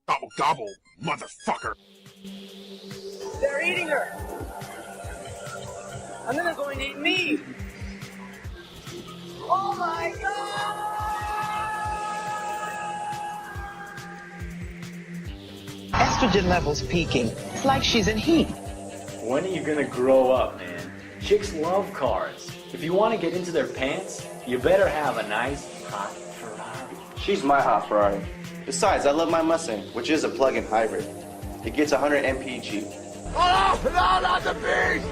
Gobble, gobble, motherfucker. They're eating her. And then they're going to eat me. Oh my God! Estrogen levels peaking. It's like she's in heat. When are you gonna grow up, man? Chicks love cars. If you want to get into their pants, you better have a nice, hot Ferrari. She's my hot Ferrari. Besides, I love my Mustang, which is a plug-in hybrid. It gets 100 mpg. Oh, no, not the beast!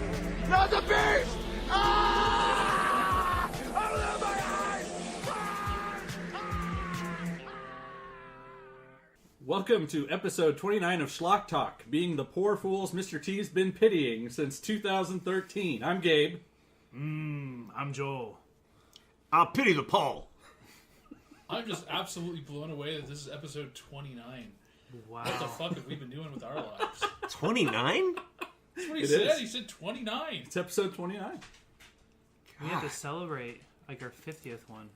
Not the beast! Ah! Out of my eyes! Welcome to episode 29 of Schlock Talk, being the poor fools Mr. T's been pitying since 2013. I'm Gabe. I'm Joel. I'll pity the Paul. I'm just absolutely blown away that this is episode 29. Wow. What the fuck have we been doing with our lives? 29? That's what he It said. is. He said 29. It's episode 29. We have to celebrate like our 50th one.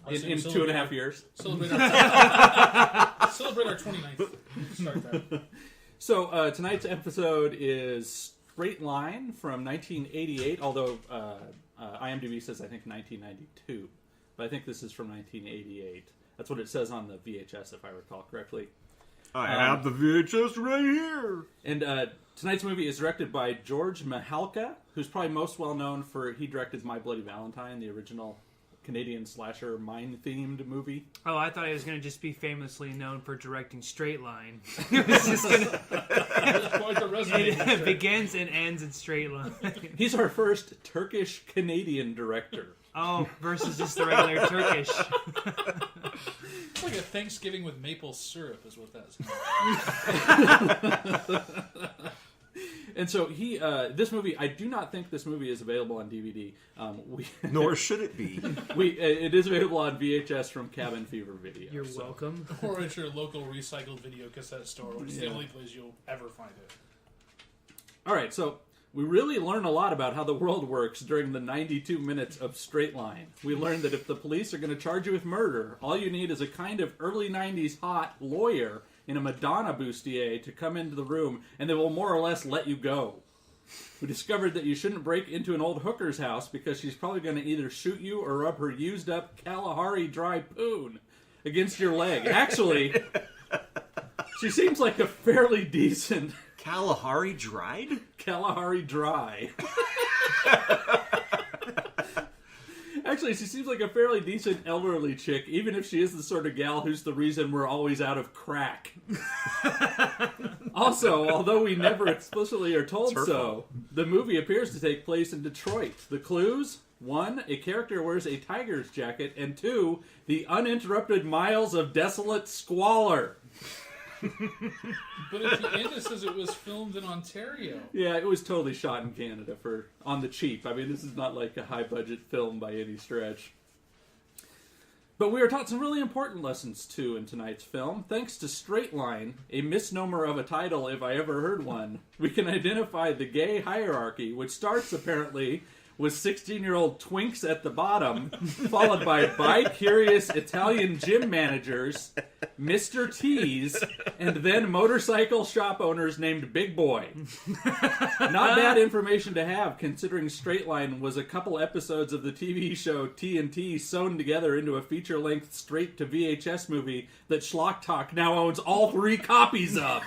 In 2.5 years. Celebrate our 29th. Start that. So tonight's episode is Straight Line from 1988, although IMDb says I think 1992. But I think this is from 1988. That's what it says on the VHS, if I recall correctly. I have the VHS right here. And tonight's movie is directed by George Mihalka, who's probably most well known for, he directed My Bloody Valentine, the original Canadian slasher mine-themed movie. Oh, I thought he was going to just be famously known for directing Straight Line. It was just gonna... Quite the resume. It begins and ends in Straight Line. He's our first Turkish-Canadian director. Oh, versus just the regular Turkish. It's like a Thanksgiving with maple syrup is what that's. And so he, this movie, I do not think this movie is available on DVD. Nor should it be. It is available on VHS from Cabin Fever Video. You're welcome. Or at your local recycled video cassette store, which is the only place you'll ever find it. All right, so we really learn a lot about how the world works during the 92 minutes of Straight Line. We learn that if the police are going to charge you with murder, all you need is a kind of early 90s hot lawyer in a Madonna bustier to come into the room, and they will more or less let you go. We discovered that you shouldn't break into an old hooker's house because she's probably going to either shoot you or rub her used-up Kalahari dry poon against your leg. Actually, she seems like a fairly decent... Kalahari dried? Kalahari dry. Actually, she seems like a fairly decent elderly chick, even if she is the sort of gal who's the reason we're always out of crack. Also, although we never explicitly are told so, the movie appears to take place in Detroit. The clues? 1, a character wears a tiger's jacket, and 2, the uninterrupted miles of desolate squalor. But at the end it says it was filmed in Ontario. Yeah, it was totally shot in Canada on the cheap. I mean, this is not like a high-budget film by any stretch. But we are taught some really important lessons, too, in tonight's film. Thanks to Straight Line, a misnomer of a title if I ever heard one, we can identify the gay hierarchy, which starts, apparently, with 16-year-old twinks at the bottom, followed by bi-curious Italian gym managers, Mr. T's, and then motorcycle shop owners named Big Boy. Not bad information to have, considering Straight Line was a couple episodes of the TV show TNT sewn together into a feature-length straight-to-VHS movie that Schlock Talk now owns all 3 copies of.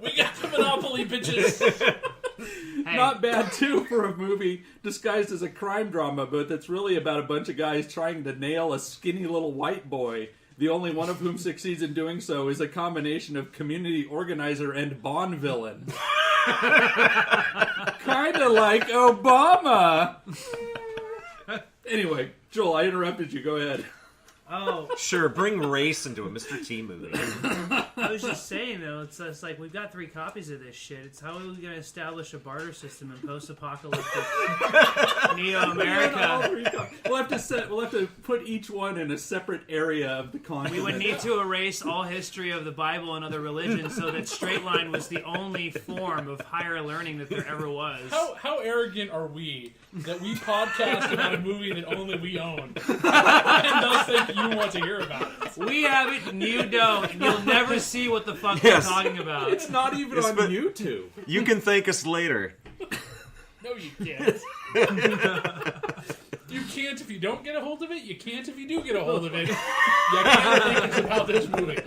We got the monopoly, bitches! Hey. Not bad, too, for a movie disguised as a crime drama, but that's really about a bunch of guys trying to nail a skinny little white boy, the only one of whom succeeds in doing so is a combination of community organizer and Bond villain. Kinda like Obama! Anyway, Joel, I interrupted you. Go ahead. Oh, Sure, bring race into a Mr. T movie. I was just saying, though, it's like we've got 3 copies of this shit. It's how are we going to establish a barter system in post-apocalyptic Neo-America? We'll have to to put each one in a separate area of the continent. We would need to erase all history of the Bible and other religions so that straight line was the only form of higher learning that there ever was. How arrogant are we that we podcast about a movie that only we own and thus think you want to hear about it? We have it and you don't. And you'll never see what the fuck Yes. we're talking about. It's not even on YouTube. You can thank us later. No, you can't. You can't if you don't get a hold of it. You can't if you do get a hold of it. You can't think it's about this movie.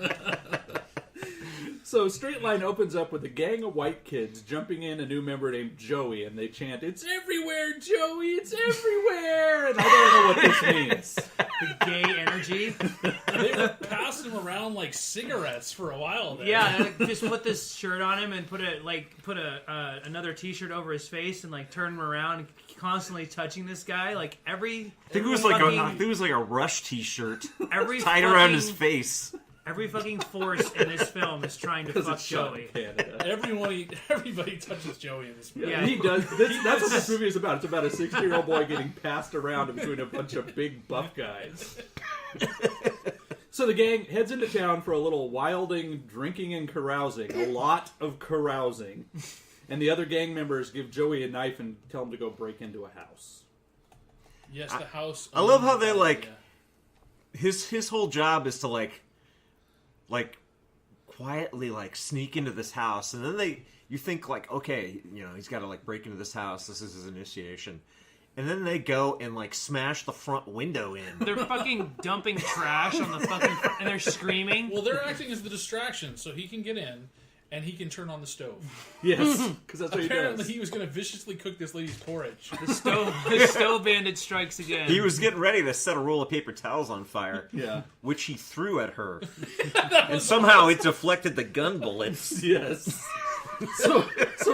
So Straight Line opens up with a gang of white kids jumping in a new member named Joey, and they chant, "It's everywhere, Joey! It's everywhere!" And I don't know what this means. The gay energy. They were passing them around like cigarettes for a while there. Yeah, just put this shirt on him and put another T-shirt over his face and like turn him around, constantly touching this guy. Like I think it was like a Rush T-shirt tied around his face. Every fucking force in this film is trying to fuck It's shot Joey. in Canada. Everybody touches Joey in this movie. Yeah. He does. That's what this movie is about. It's about a 60-year-old boy getting passed around between a bunch of big buff guys. So the gang heads into town for a little wilding, drinking, and carousing. A lot of carousing. And the other gang members give Joey a knife and tell him to go break into a house. Yes, the house. I love how they like his whole job is to like quietly like sneak into this house, and then you think like, okay, you know, he's got to like break into this house. This is his initiation. And then they go and like smash the front window in. They're fucking dumping trash on the fucking and they're screaming. Well, they're acting as the distraction, so he can get in and he can turn on the stove. Yes, because that's what Apparently, he does. he was going to viciously cook this lady's porridge. The stove bandit strikes again. He was getting ready to set a roll of paper towels on fire, Yeah. which he threw at her, and somehow it deflected the gun bullets. Yes. So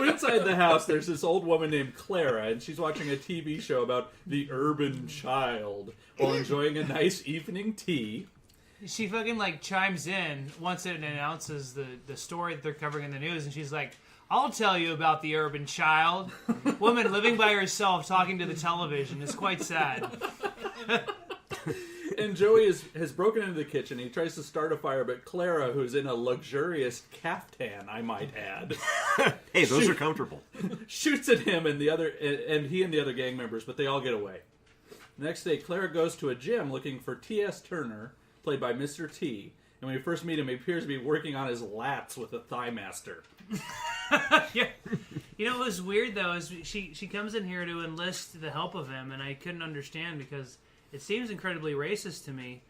inside the house, there's this old woman named Clara, and she's watching a TV show about the urban child while enjoying a nice evening tea. She fucking like chimes in once it announces the story that they're covering in the news, and she's like, "I'll tell you about the urban child. Woman living by herself talking to the television. It's quite sad." And Joey has broken into the kitchen. He tries to start a fire, but Clara, who's in a luxurious caftan, I might add, Hey, those are comfortable. shoots at him and he and the other gang members, but they all get away. The next day, Clara goes to a gym looking for T.S. Turner, played by Mr. T. And when we first meet him, he appears to be working on his lats with a thigh master. Yeah. You know what was weird though is she comes in here to enlist the help of him, and I couldn't understand because it seems incredibly racist to me.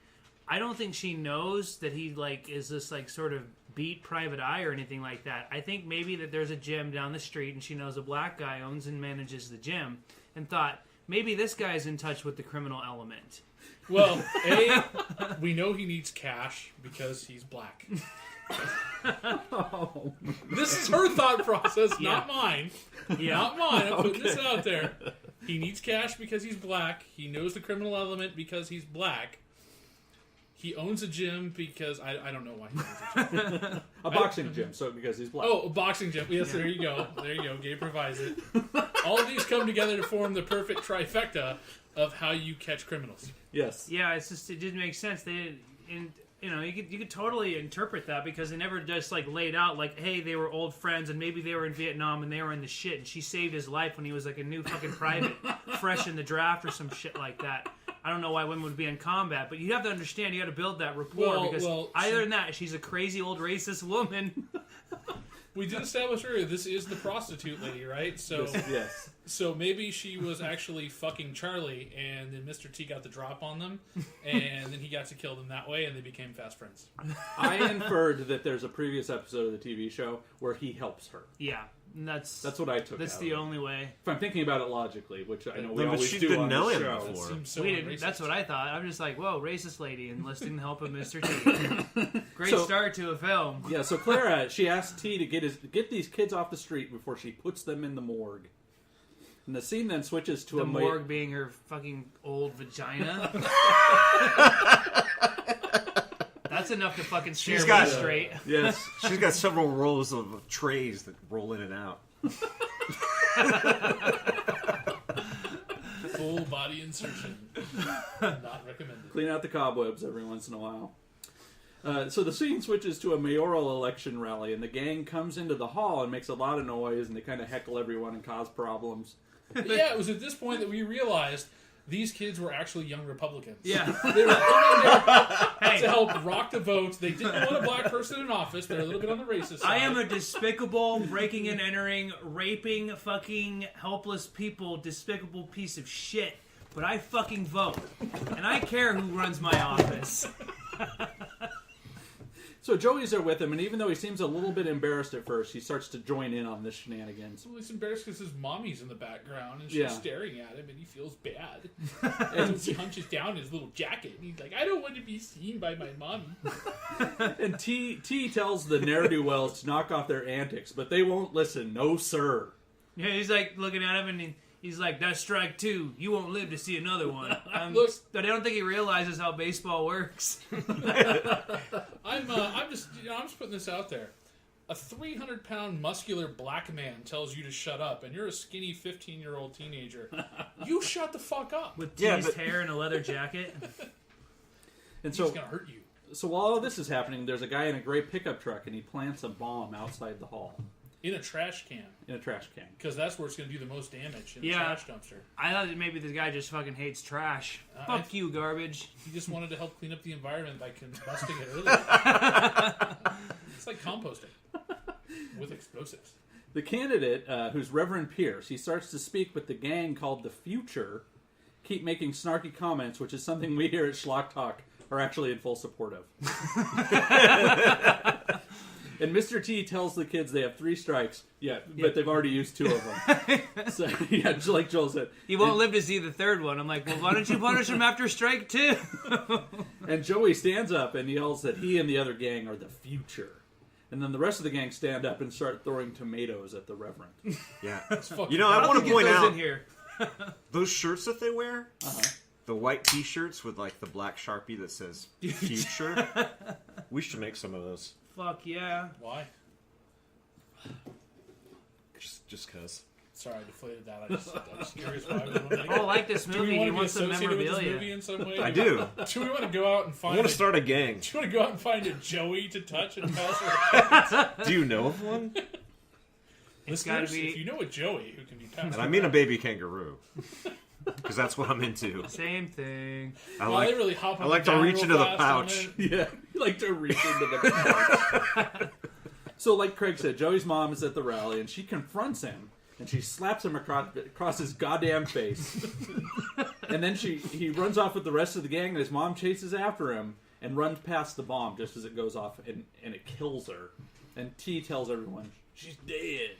I don't think she knows that he like is this like sort of beat private eye or anything like that. I think maybe that there's a gym down the street and she knows a black guy owns and manages the gym and thought maybe this guy's in touch with the criminal element. Well, we know he needs cash because he's black. Oh. This is her thought process, Yeah. not mine. Yeah. Not mine. I'm putting this out there. He needs cash because he's black. He knows the criminal element because he's black. He owns a gym because I don't know why he owns a gym. A boxing gym, so because he's black. Oh, a boxing gym. Yes, there you go. There you go. Gabe provides it. All of these come together to form the perfect trifecta of how you catch criminals. Yes. Yeah, it's just it didn't make sense. You could totally interpret that because they never just like laid out like, hey, they were old friends and maybe they were in Vietnam and they were in the shit and she saved his life when he was like a new fucking private, fresh in the draft or some shit like that. I don't know why women would be in combat, but you have to understand you got to build that rapport because other than that, she's a crazy old racist woman. We did establish earlier this is the prostitute lady, right? So Yes. So maybe she was actually fucking Charlie, and then Mr. T got the drop on them, and then he got to kill them that way, and they became fast friends. I inferred that there's a previous episode of the TV show where he helps her. Yeah, and that's what I took. That's out the of it. only way. If I'm thinking about it logically, which I know we But always she do didn't on know the him show. before. It seems so We didn't. racist. That's what I thought. I'm just like, whoa, racist lady enlisting the help of Mr. T. Great So- start to a film. Yeah, so Clara, she asks T to get these kids off the street before she puts them in the morgue. And the scene then switches to The a morgue being her fucking old vagina. That's enough to fucking scare She's me got- straight. Yes. She's got several rows of trays that roll in and out. Full body insertion. Not recommended. Clean out the cobwebs every once in a while. So the scene switches to a mayoral election rally, and the gang comes into the hall and makes a lot of noise, and they kind of heckle everyone and cause problems. Yeah, it was at this point that we realized these kids were actually young Republicans. Yeah. They were coming there to help rock the vote. They didn't want a black person in office. They're a little bit on the racist side. I am a despicable, breaking and entering, raping, fucking helpless people, despicable piece of shit. But I fucking vote. And I care who runs my office. So Joey's there with him, and even though he seems a little bit embarrassed at first, he starts to join in on this shenanigans. Well, he's embarrassed because his mommy's in the background and she's Yeah. staring at him and he feels bad. And he hunches down his little jacket and he's like, I don't want to be seen by my mommy. And T tells the ne'er-do-wells to knock off their antics, but they won't listen. No, sir. Yeah, he's like looking at him and he's like, that's strike 2. You won't live to see another one. Look, but I don't think he realizes how baseball works. I'm just putting this out there. A 300-pound muscular black man tells you to shut up, and you're a skinny 15-year-old teenager. You shut the fuck up. With teased hair and a leather jacket. And He's so, gonna hurt you. So while all this is happening, there's a guy in a gray pickup truck, and he plants a bomb outside the hall. In a trash can. In a trash can. Because that's where it's going to do the most damage, in the Yeah. trash dumpster. I thought that maybe this guy just fucking hates trash. Fuck you, garbage. He just wanted to help clean up the environment by combusting it earlier. It's like composting. With explosives. The candidate, who's Reverend Pierce, he starts to speak with the gang called the Future, keep making snarky comments, which is something we here at Schlock Talk are actually in full support of. And Mr. T tells the kids they have 3 strikes. Yeah, but they've already used 2 of them. So, yeah, just like Joel said. He won't live to see the 3rd one. I'm like, well, why don't you punish him after strike 2? And Joey stands up and yells that he and the other gang are the future. And then the rest of the gang stand up and start throwing tomatoes at the Reverend. Yeah. fucking- You know, I want to point those out in here. those shirts that they wear, the white T-shirts with like the black Sharpie that says "Future." We should make some of those. Fuck yeah. Why? Just cause. Sorry, I deflated that. I was curious why we want to make Oh, I like this Do we movie. want He to be wants some associated with this memorabilia. movie in some way? I do. Do we want to go out and I find want to start a gang. Do you want to go out and find a Joey to touch and pass? Do you know of one? It's gotta Listeners, be if you know a Joey who can be passed, And I mean a baby kangaroo, because that's what I'm into. same thing. I Well, they like. really hop I up like and to down reach real into the fast on pouch. it. Yeah, you like to reach into the pouch. So like Craig said, Joey's mom is at the rally, and she confronts him, and she slaps him across his goddamn face. And then he runs off with the rest of the gang, and his mom chases after him and runs past the bomb just as it goes off, and it kills her. And T tells everyone, she's dead.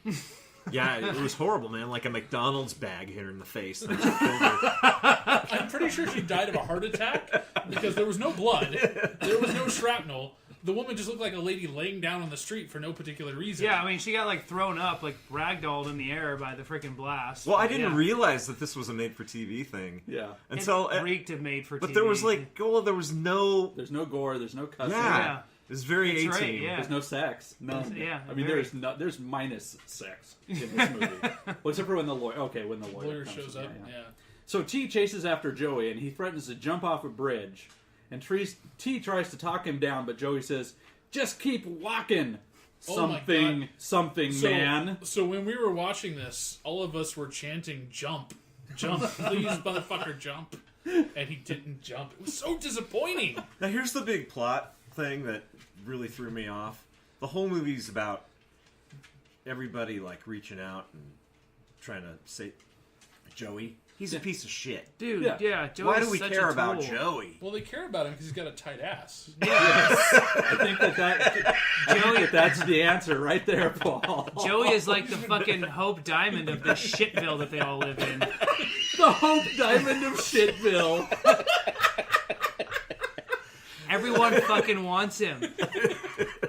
Yeah, it was horrible, man. Like a McDonald's bag hit her in the face. And she killed her. I'm pretty sure she died of a heart attack because there was no blood, there was no shrapnel. The woman just looked like a lady laying down on the street for no particular reason. Yeah, I mean, she got like thrown up, like ragdolled in the air by the freaking blast. Well, I didn't Yeah. realize that this was a made-for-TV thing. Yeah. Until, It reeked of made for but TV. there was like, well, there was no. There's no gore, there's no cussing. Yeah, it was very That's 18. right, yeah. There's no sex. None. Yeah, I mean, very. there's minus sex in this movie. Well, except for when the lawyer. Okay, when the lawyer comes shows in, up. Yeah. So T chases after Joey, and he threatens to jump off a bridge. And T tries to talk him down, but Joey says, "Just keep walking." Oh my Something, So, man. So when we were watching this, all of us were chanting, "Jump, jump, please, motherfucker, jump!" And he didn't jump. It was so disappointing. Now here's the big plot thing that really threw me off. The whole movie's about everybody like reaching out and trying to say, Joey, he's a piece of shit. Dude, Yeah. yeah. Joey's Why do we such care a about tool. Joey? Well, they care about him because he's got a tight ass. I think that's the answer right there, Paul. Joey is like the fucking Hope Diamond of this shitville that they all live in. The Hope Diamond of Shitville. Everyone fucking wants him.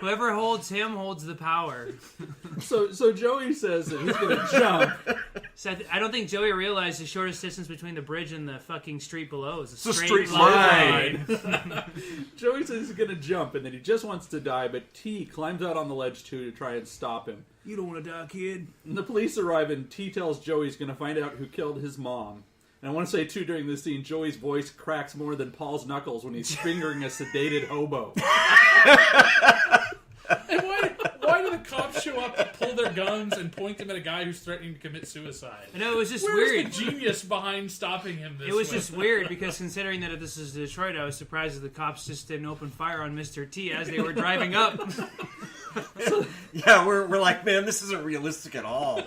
Whoever holds him holds the power. So Joey says that he's going to jump. So I don't think Joey realized the shortest distance between the bridge and the fucking street below is a a straight straight line. Joey says he's going to jump, and then he just wants to die, but T climbs out on the ledge too to try and stop him. You don't want to die, kid. And the police arrive, and T tells Joey he's going to find out who killed his mom. And I want to say, too, during this scene, Joey's voice cracks more than Paul's knuckles when he's fingering a sedated hobo. And why do the cops show up to pull their guns and point them at a guy who's threatening to commit suicide? I know, it was just Where's weird. the genius behind stopping him this It was way? just weird because considering that this is Detroit, I was surprised that the cops just didn't open fire on Mr. T as they were driving up. Yeah, we're like, man, this isn't realistic at all.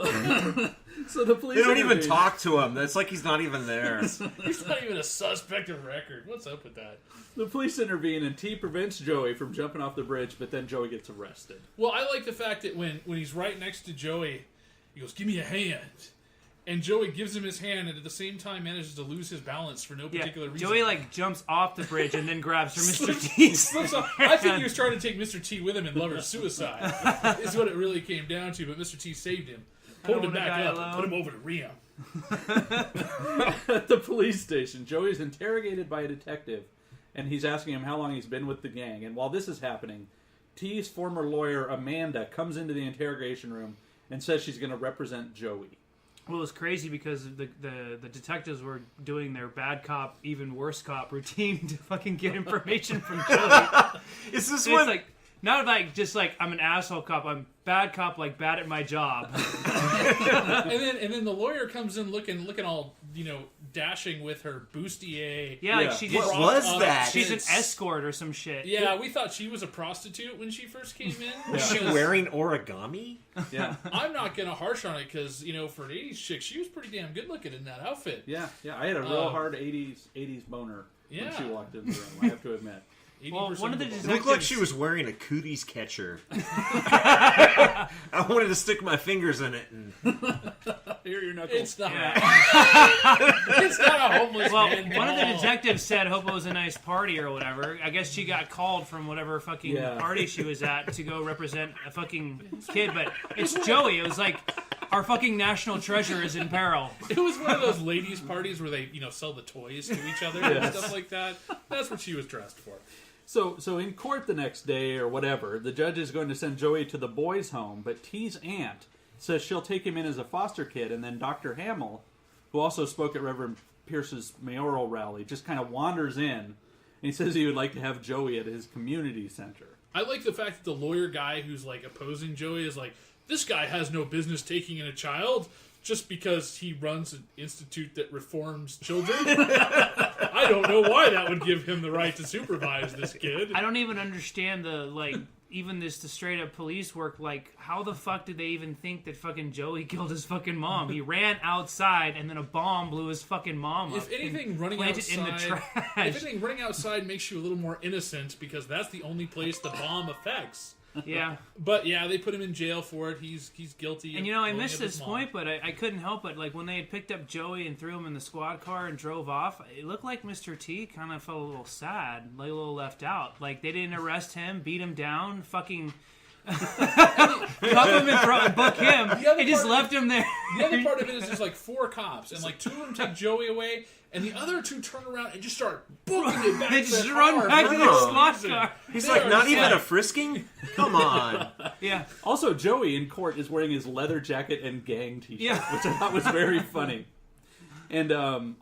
So the police They don't even intervene. talk to him. It's like he's not even there. He's not even a suspect of record. What's up with that? The police intervene, and T prevents Joey from jumping off the bridge, but then Joey gets arrested. Well, I like the fact that when he's right next to Joey, he goes, "Give me a hand." And Joey gives him his hand and at the same time manages to lose his balance for no particular reason. Joey, jumps off the bridge and then grabs for Mr. T. I think he was trying to take Mr. T with him in lover's suicide. Is what it really came down to, but Mr. T saved him. Pulled him back up and put him over to Rio. At the police station, Joey's interrogated by a detective, and he's asking him how long he's been with the gang. And while this is happening, T's former lawyer, Amanda, comes into the interrogation room and says she's going to represent Joey. Well, it was crazy because the detectives were doing their bad cop, even worse cop routine to fucking get information from Joey. Is this So one? it's like, not just like I'm an asshole cop, I'm bad cop, like bad at my job. and then the lawyer comes in looking all, dashing with her bustier. Yeah, like she just What was that? She's an escort or some shit. Yeah, we thought she was a prostitute when she first came in. Is she wearing origami? Yeah. I'm not going to harsh on it because, for an 80s chick, she was pretty damn good looking in that outfit. Yeah. I had a real hard 80s boner when Yeah. she walked in the room, I have to admit. Well, one of the It detectives looked like she was wearing a cooties catcher. I wanted to stick my fingers in it. And... Here are your knuckles. It's not. It's not a homeless Well, man. one of the doll. detectives said hope it was a nice party or whatever. I guess she got called from whatever fucking party she was at to go represent a fucking kid, but it's Joey. It was like our fucking national treasure is in peril. It was one of those ladies' parties where they, sell the toys to each other and stuff like that. That's what she was dressed for. So in court the next day or whatever, the judge is going to send Joey to the boys' home, but T's aunt says she'll take him in as a foster kid, and then Dr. Hamill, who also spoke at Reverend Pierce's mayoral rally, just kind of wanders in, and he says he would like to have Joey at his community center. I like the fact that the lawyer guy who's opposing Joey is like, this guy has no business taking in a child just because he runs an institute that reforms children. I don't know why that would give him the right to supervise this kid. I don't even understand even the straight up police work. Like, how the fuck did they even think that fucking Joey killed his fucking mom? He ran outside and then a bomb blew his fucking mom up. If anything, running planted outside, in the trash. If anything, running outside makes you a little more innocent because that's the only place the bomb affects. Yeah. But yeah, they put him in jail for it. He's guilty. And of I blowing missed up his this mom. point, but I couldn't help it. Like, when they had picked up Joey and threw him in the squad car and drove off, it looked like Mr. T kind of felt a little sad, like a little left out. Like, they didn't arrest him, beat him down, fucking cuff him and book him. They just left him there. The other part of it is there's 4 cops, and 2 of them take Joey away, and the other 2 turn around and just start booking it back. They to just the run car back for to no the squad reason. car. He's They like, are not just even a frisking? Come on. Yeah. Also, Joey in court is wearing his leather jacket and gang t-shirt, Yeah. which I thought was very funny. And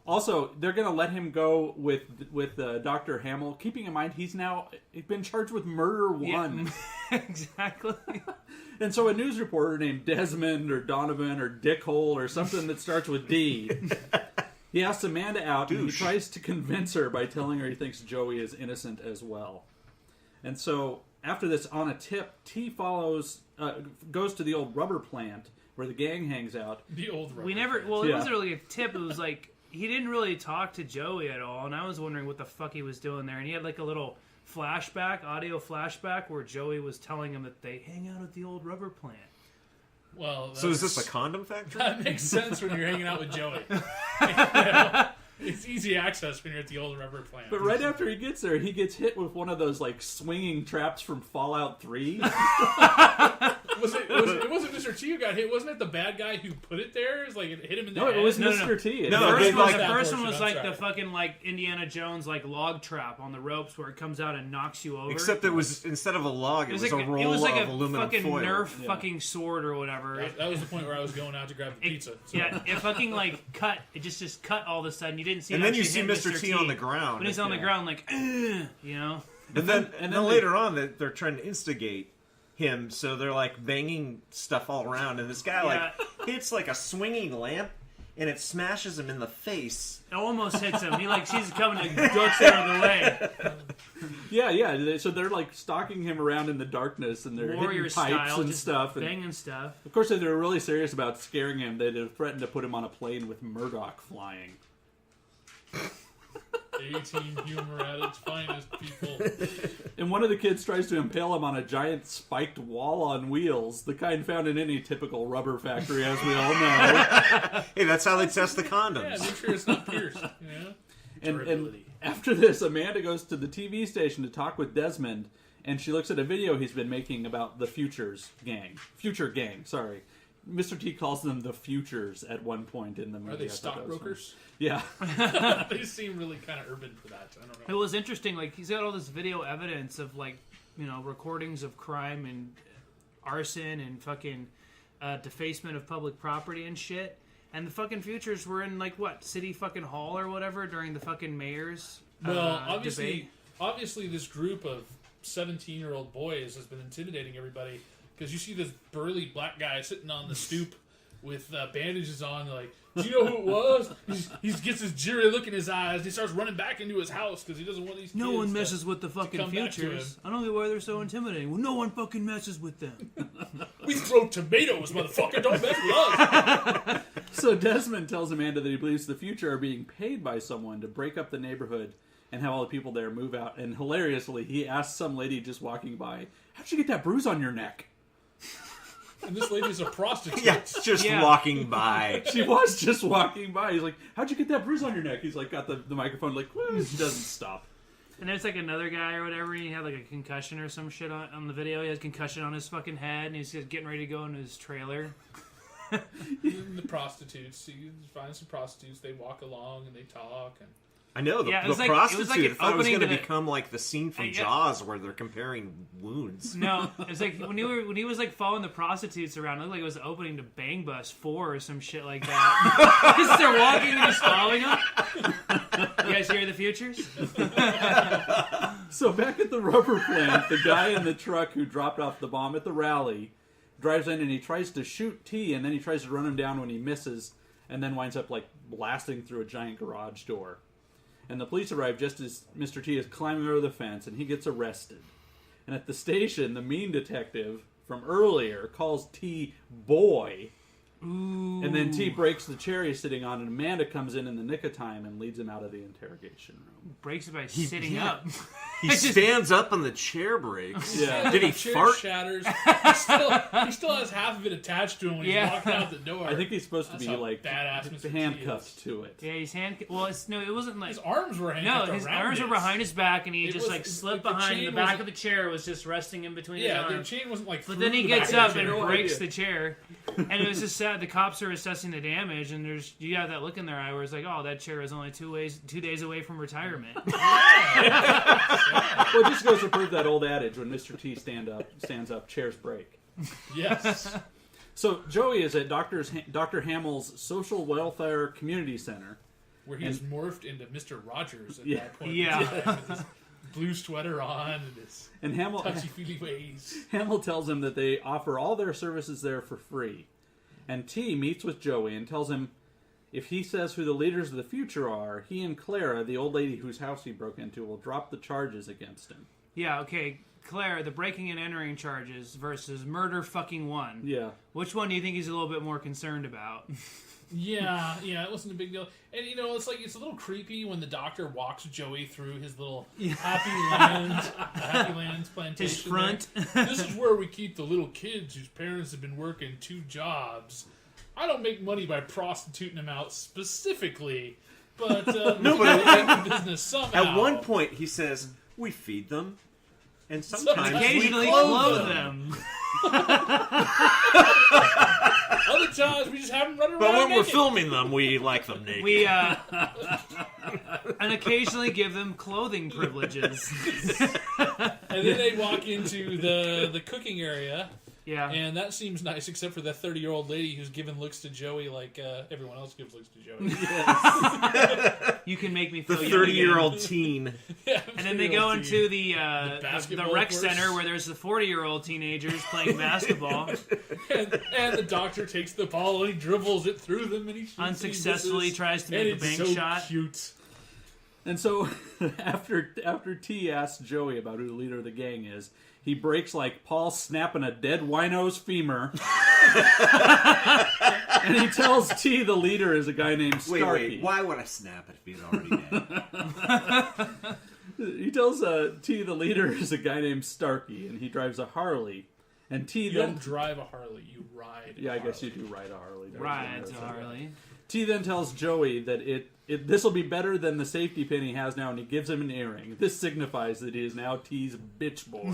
also, they're going to let him go with Dr. Hamill, keeping in mind he's been charged with murder 1. Yeah. Exactly. And so a news reporter named Desmond or Donovan or Dickhole or something that starts with D, he asks Amanda out and he tries to convince her by telling her he thinks Joey is innocent as well. And so after this, on a tip, T goes to the old rubber plant where the gang hangs out. The old rubber. It wasn't really a tip. It was like, he didn't really talk to Joey at all, and I was wondering what the fuck he was doing there. And he had a little audio flashback, where Joey was telling him that they hang out at the old rubber plant. Well, So is this a condom factory? that makes sense when you're hanging out with Joey. It's easy access when you're at the old rubber plant. But right after he gets there, he gets hit with one of those like swinging traps from Fallout 3. It wasn't Mr. T who got hit. Wasn't it the bad guy who put it there? It's like it hit him in the head. It was No, Mr. T. No, The first one portion, was I'm like sorry. the fucking like Indiana Jones like log trap on the ropes where it comes out and knocks you over. Except it was, instead of a log, it was like a roll like of a aluminum fucking foil. Nerf fucking sword or whatever. That was the point where I was going out to grab the pizza. So. Yeah, it fucking like cut. It just cut all of a sudden. You didn't see. And it then you actually see hit Mr. T on the ground. When he's on the ground, like, you know. And then later on, they're trying to instigate him, so they're like banging stuff all around, and this guy like hits like a swinging lamp, and it smashes him in the face. It almost hits him. He like sees it coming, like ducks out of the way. Yeah. So they're like stalking him around in the darkness, and they're Warrior hitting pipes style, and just stuff. And banging stuff. of course, if they were really serious about scaring him, they'd have threatened to put him on a plane with Murdoch flying. A-team humor at its finest, people. And one of the kids tries to impale him on a giant spiked wall on wheels, the kind found in any typical rubber factory, as we all know. Hey, that's how they test the Yeah, condoms. make sure it's not pierced. And after this, Amanda goes to the TV station to talk with Desmond, and she looks at a video he's been making about the Future Gang, sorry. Mr. T calls them the Futures at one point in the movie. Are they I thought that was stockbrokers? Yeah. They seem really kind of urban for that. I don't It know. was interesting. Like he's got all this video evidence of like recordings of crime and arson and fucking defacement of public property and shit. And the fucking Futures were in like what city fucking hall or whatever during the fucking mayor's Well, debate. obviously, this group of 17-year-old boys has been intimidating everybody because you see this burly black guy sitting on the stoop with bandages on. Like, do you know who it was? He gets this jittery look in his eyes. And he starts running back into his house because he doesn't want these. No kids one messes with the fucking come back to Futures. him. I don't know why they're so intimidating. Well, no one fucking messes with them. We throw tomatoes, motherfucker. Don't mess with us. So Desmond tells Amanda that he believes the Future are being paid by someone to break up the neighborhood and have all the people there move out. And hilariously, he asks some lady just walking by, "How'd you get that bruise on your neck?" And this lady's a prostitute. Yeah, it's just walking by. She was just walking by. He's like, "How'd you get that bruise on your neck?" He's like, got the microphone, like, woo, she doesn't stop. And there's like another guy or whatever, and he had like a concussion or some shit on the video. He has concussion on his fucking head, and he's just getting ready to go into his trailer. And the prostitutes. You find some prostitutes. They walk along and they talk. And I know, the Yeah, it was like- it prostitute. was like an I thought it was opening going to to the- become like the scene from Yeah. Jaws where they're comparing wounds. No, it's like when he was like following the prostitutes around. It looked like it was the opening to Bang Bus 4 or some shit like that. Just they're walking and just following them. You guys hear the Futures? So back at the rubber plant, the guy in the truck who dropped off the bomb at the rally drives in and he tries to shoot T, and then he tries to run him down when he misses, and then winds up like blasting through a giant garage door. And the police arrive just as Mr. T is climbing over the fence, and he gets arrested. And at the station, the mean detective from earlier calls T boy. Ooh. And then T breaks the chair he's sitting on, and Amanda comes in the nick of time and leads him out of the interrogation room. Breaks it by sitting up. He stands up and the chair breaks. Yeah. Did he the chair fart? shatters. He still has half of it attached to him when he's Yeah. walking out the door. I think he's supposed to That's be how like badass Mr. T handcuffed is. to it. Yeah, he's Well, it wasn't like. His arms were No, handcuffed his around arms were it. behind his back, and he It just was- like slipped the behind chain the back wasn't- of the chair. Was just resting in between Yeah, his their arms. chain wasn't like. But through then he the gets back up of the and chair. breaks the chair, and it was just sad. The cops are assessing the damage, and you have that look in their eye where it's like, oh, that chair is only 2 days away from retirement. Well, it just goes to prove that old adage: when Mr. T stands up, chairs break. Yes. So Joey is at Dr. Hamill's Social Welfare Community Center. Where he is morphed into Mr. Rogers at Yeah. that point. Yeah. With his blue sweater on and his And touchy-feely ways. Hamill tells him that they offer all their services there for free. And T meets with Joey and tells him if he says who the leaders of the future are, he and Clara, the old lady whose house he broke into, will drop the charges against him. Yeah, okay. Claire, the breaking and entering charges versus murder fucking one. Yeah. Which one do you think he's a little bit more concerned about? Yeah, it wasn't a big deal. And, it's a little creepy when the doctor walks Joey through his little Happy Lands plantation. His front. there. This is where we keep the little kids whose parents have been working 2 jobs. I don't make money by prostituting them out specifically but No, we but get in the business somehow. At one point, he says, "We feed them, and sometimes Occasionally we clothe them. Other times, we just have them running But around when we're naked. filming them, we like them naked." We and occasionally give them clothing privileges. And then they walk into the cooking area. Yeah. And that seems nice, except for that 30-year-old lady who's giving looks to Joey like everyone else gives looks to Joey. You can make me The feel young again. 30-year-old teen. Yeah, And then they go 30-year-old into teen. the basketball rec course. center where there's the 40-year-old teenagers playing basketball. and the doctor takes the ball and he dribbles it through them and he shoots Unsuccessfully and he misses. tries to And make a it's bank so shot. Cute. And so, after T asks Joey about who the leader of the gang is, he breaks like Paul snapping a dead wino's femur. And he tells T the leader is a guy named Starkey. Wait, why would I snap it if he's already dead? He tells T the leader is a guy named Starkey, and he drives a Harley. And T You then... don't drive a Harley, you ride a Yeah, I guess you Harley. do ride a Harley. Rides a Harley. T then tells Joey that this will be better than the safety pin he has now, and he gives him an earring. This signifies that he is now T's bitch boy.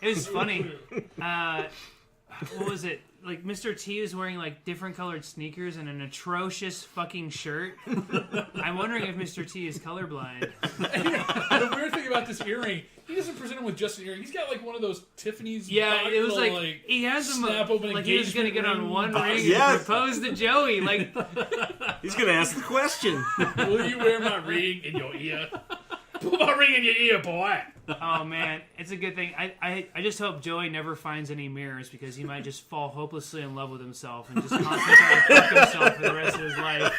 It was funny. What was it? Like, Mr. T is wearing, like, different colored sneakers and an atrocious fucking shirt. I'm wondering if Mr. T is colorblind. The weird thing about this earring, he doesn't present him with just an earring. He's got like one of those Tiffany's. Yeah, it was little, like he has him snap open like he was going to get on engagement one ring. ring yeah. and propose to Joey. Like, He's going to ask the question. Will you wear my ring in your ear? Put my ring in your ear, boy. oh man, it's a good thing. I just hope Joey never finds any mirrors because he might just fall hopelessly in love with himself and just constantly try to fuck himself for the rest of his life.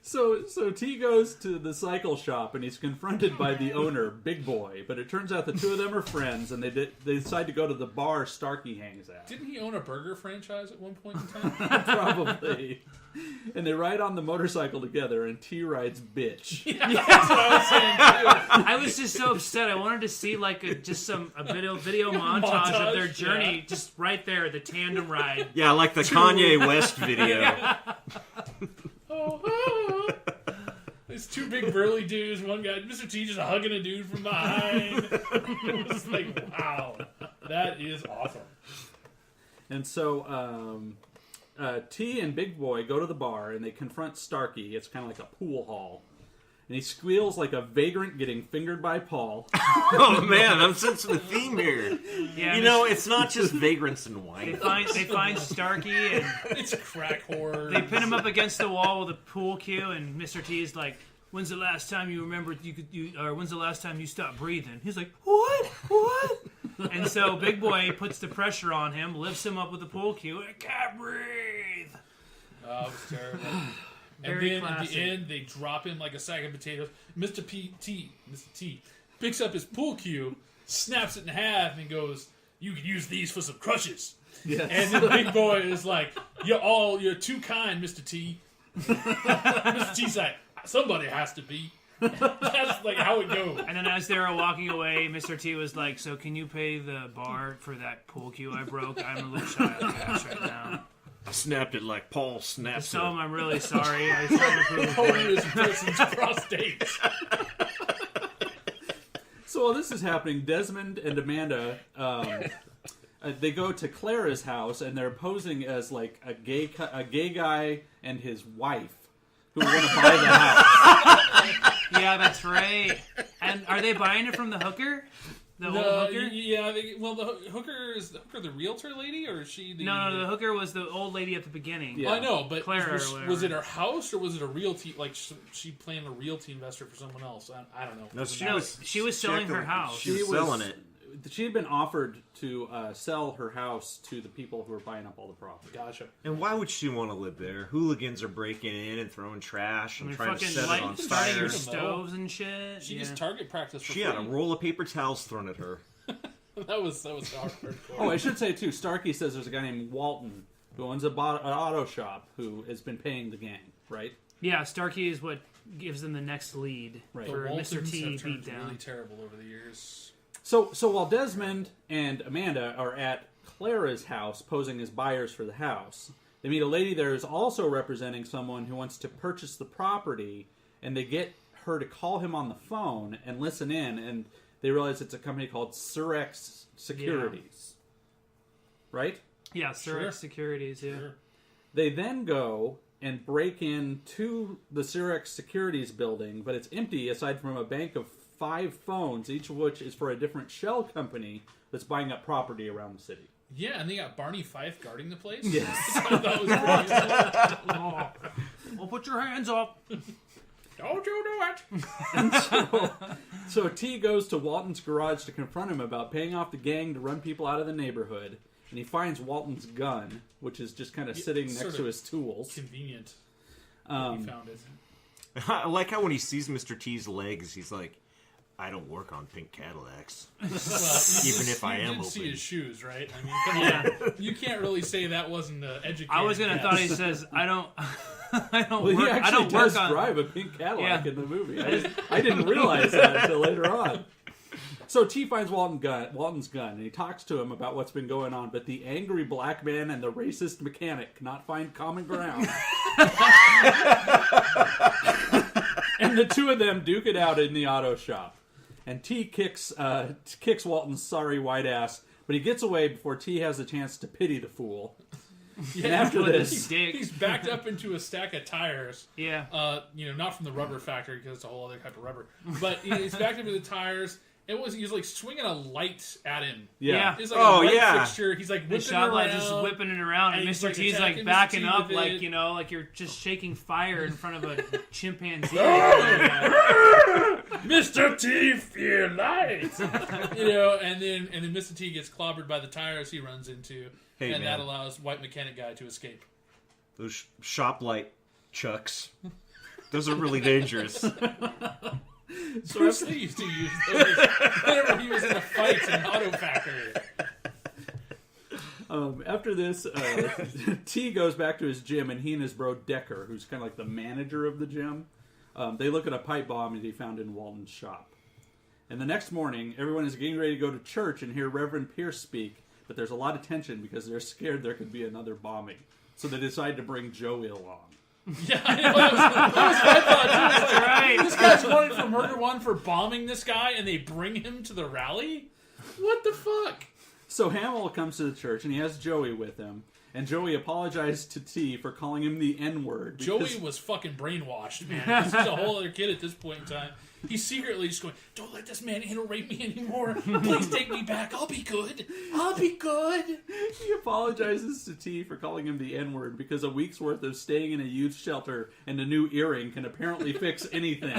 So T goes to the cycle shop and he's confronted by the owner, Big Boy. But it turns out the two of them are friends, and they decide to go to the bar Starkey hangs at. Didn't he own a burger franchise at one point in time? Probably. And they ride on the motorcycle together, and T rides bitch. That's what I was saying too. I was just so upset. I wanted to see like a video montage of their Montage, journey, yeah. just right there, the tandem ride. Yeah, like the Kanye West video. These two big burly dudes, one guy, Mr. T just hugging a dude from behind. It was like, wow, that is awesome. And so T and Big Boy go to the bar, and they confront Starkey. It's kind of like a pool hall. And he squeals like a vagrant getting fingered by Paul. Oh man, I'm sensing a theme here. Yeah, You know, it's not just vagrants and they wine. find Starkey and It's crack horror. they pin him up against the wall with a pool cue, and Mr. T is like, "When's the last time you remembered or when's the last time you stopped breathing?" He's like, "What?" And so Big Boy puts the pressure on him, lifts him up with the pool cue, and I can't breathe. Oh, it was terrible. And Very then classic. at the end, they drop him like a sack of potatoes. Mr. T picks up his pool cue, snaps it in half, and goes, "You can use these for some crushes." Yes. And then Big Boy is like, "You're too kind, Mr. T." Mr. T's like, "Somebody has to be." That's like how it goes. And then as they were walking away, Mr. T was like, "So can you pay the bar for that pool cue I broke? I'm a little shy of cash right now." I snapped it like Paul snaps Just tell him it. I'm really sorry. I was trying to prove a Holding point. this person's prostate. So while this is happening, Desmond and Amanda, they go to Clara's house, and they're posing as like a gay guy and his wife who want to buy the house. Yeah, that's right. And are they buying it from the hooker? The old hooker? Yeah, the hooker is the realtor lady, or is she the... No, the hooker was the old lady at the beginning. Yeah. I know, but Clara was, or whatever. was it her house, or was it a realty, like she playing a realty investor for someone else? I don't know. No, she was selling her house. She was selling it. She had been offered to sell her house to the people who were buying up all the property. Gotcha. And why would she want to live there? Hooligans are breaking in and throwing trash I and mean, trying to fucking set it on starting your fire. stoves and shit. She yeah. gets target practice for She free. had a roll of paper towels thrown at her. That was hardcore. Oh, I should say too, Starkey says there's a guy named Walton who owns an auto shop who has been paying the gang, right? Yeah, Starkey is what gives them the next lead Right. The for Waltons Mr. T have turned beat down. really terrible over the years. So while Desmond and Amanda are at Clara's house posing as buyers for the house, They meet a lady there who's also representing someone who wants to purchase the property, and they get her to call him on the phone and listen in, and they realize it's a company called Surex Securities. Right? Yeah, Surex Securities, yeah. Sure. They then go and break into the Surex Securities building, but it's empty aside from a bank of 5 phones, each of which is for a different shell company that's buying up property around the city. Yeah, and they got Barney Fife guarding the place. Yes. I thought was pretty useful. Well, put your hands up. Don't you do it! So T goes to Walton's garage to confront him about paying off the gang to run people out of the neighborhood, and he finds Walton's gun, which is just kind of sitting next to his tools. Convenient. He found it. I like how when he sees Mr. T's legs, he's like, I don't work on pink Cadillacs. Well, Even if I am didn't see open. his shoes, right? I mean, come on. You can't really say that wasn't educated. I was gonna guess. thought he says, I don't Well, work. he I actually don't work does on. drive a pink Cadillac Yeah. in the movie. I didn't realize that until later on. So T finds Walton's gun, and he talks to him about what's been going on, but the angry black man and the racist mechanic cannot find common ground. And the two of them duke it out in the auto shop. And T kicks Walton's sorry white ass, but he gets away before T has a chance to pity the fool. Yeah, And after With this, his dick. he's backed up into a stack of tires. Yeah. Not from the rubber factory because it's a whole other type of rubber. But he's backed up into the tires. He was like swinging a light at him. yeah. He's like Oh, a light yeah. fixture. He's like The whipping shot it light around. just whipping it around, and and he's, Mr. like, T's attacking like Mr. backing T up, with like it. like you're just shaking fire in front of a chimpanzee. Mr. T, fear light. And then Mr. T gets clobbered by the tires he runs into, Hey, and man. that allows white mechanic guy to escape. Those shop light chucks. Those are really dangerous. Bruce Lee used to use those whenever he was in a fight in an auto factory. After this, T goes back to his gym, and he and his bro Decker, who's kind of like the manager of the gym, they look at a pipe bomb that he found in Walton's shop. And the next morning, everyone is getting ready to go to church and hear Reverend Pierce speak, but there's a lot of tension because they're scared there could be another bombing. So they decide to bring Joey along. Yeah, I know. That was my thought too. It's like, Right. this guy's wanted for murder one for bombing this guy, and they bring him to the rally? What the fuck? So Hamill comes to the church, and he has Joey with him. And Joey apologized to T for calling him the N-word. Joey was fucking brainwashed, man. He's a whole other kid at this point in time. He's secretly just going, don't let this man anal rape me anymore. Please take me back. I'll be good. I'll be good. He apologizes to T for calling him the N-word because a week's worth of staying in a youth shelter and a new earring can apparently fix anything.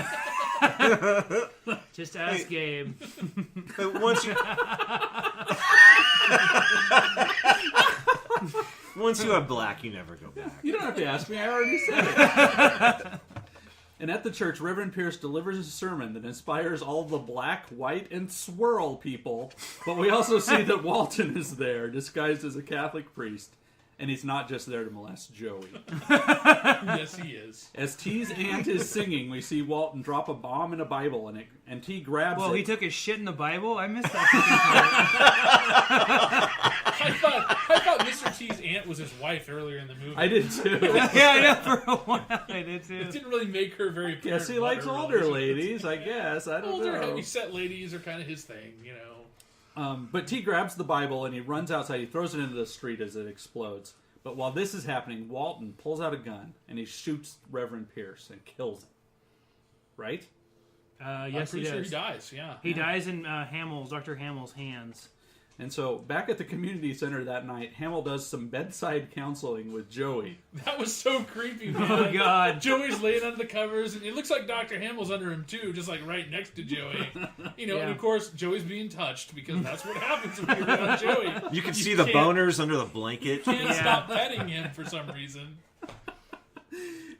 Just ask Gabe. Once you have black, you never go back. You don't have to ask me. I already said it. And at the church, Reverend Pierce delivers a sermon that inspires all the black, white, and swirl people. But we also see that Walton is there, disguised as a Catholic priest. And he's not just there to molest Joey. Yes, he is. As T's aunt is singing, we see Walton drop a bomb in a Bible, and T grabs Well, it. he took his shit in the Bible? I missed that. I thought Mr. T's aunt was his wife earlier in the movie. I did too. Yeah, I know, for a while I did too. It didn't really make her very apparent. Guess he what likes her older relationship ladies, I guess. I don't Older, know. heavy-set ladies are kind of his thing, you know. But T grabs the Bible and he runs outside. He throws it into the street as it explodes. But while this is happening, Walton pulls out a gun and he shoots Reverend Pierce and kills him. Right? Yes, I'm he pretty sure does. he dies, yeah. He dies in Dr. Hamill's hands. And so, back at the community center that night, Hamill does some bedside counseling with Joey. That was so creepy, man. Oh, God. Joey's laying under the covers, and it looks like Dr. Hamill's under him, too, just like right next to Joey. Yeah. And of course, Joey's being touched, because that's what happens when you're around Joey. You can see the can't- boners under the blanket. Can't stop petting him for some reason.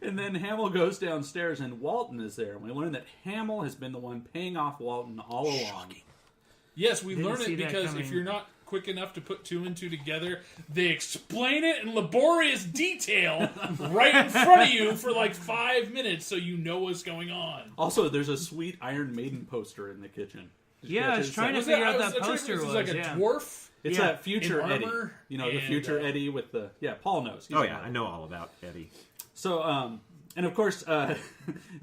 And then Hamill goes downstairs and Walton is there. And we learn that Hamill has been the one paying off Walton all along. Yes, we Didn't learn see it that because coming. if you're not quick enough to put two and two together, they explain it in laborious detail right in front of you for like 5 minutes so you know what's going on. Also, there's a sweet Iron Maiden poster in the kitchen. Yeah, I was trying to figure out that poster was was. like a Yeah. dwarf. It's Yeah. that future In Eddie. armor You know, the and, future Eddie with the... Yeah, Paul knows. He's Oh a yeah, model. I know all about Eddie. So, and of course,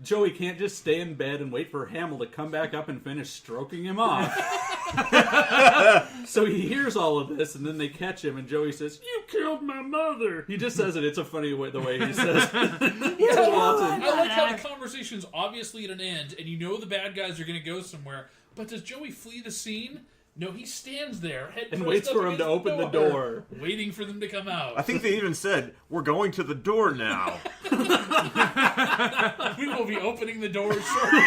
Joey can't just stay in bed and wait for Hamill to come back up and finish stroking him off. So he hears all of this, and then they catch him, and Joey says, "You killed my mother." He just says it. It's a funny way, the way he says to Walton. I like how the conversation's obviously at an end, and you know the bad guys are going to go somewhere. But does Joey flee the scene? No, he stands there head And first waits up for him to against open the door. waiting for them to come out. I think they even said, "We're going to the door now." We will be opening the door shortly.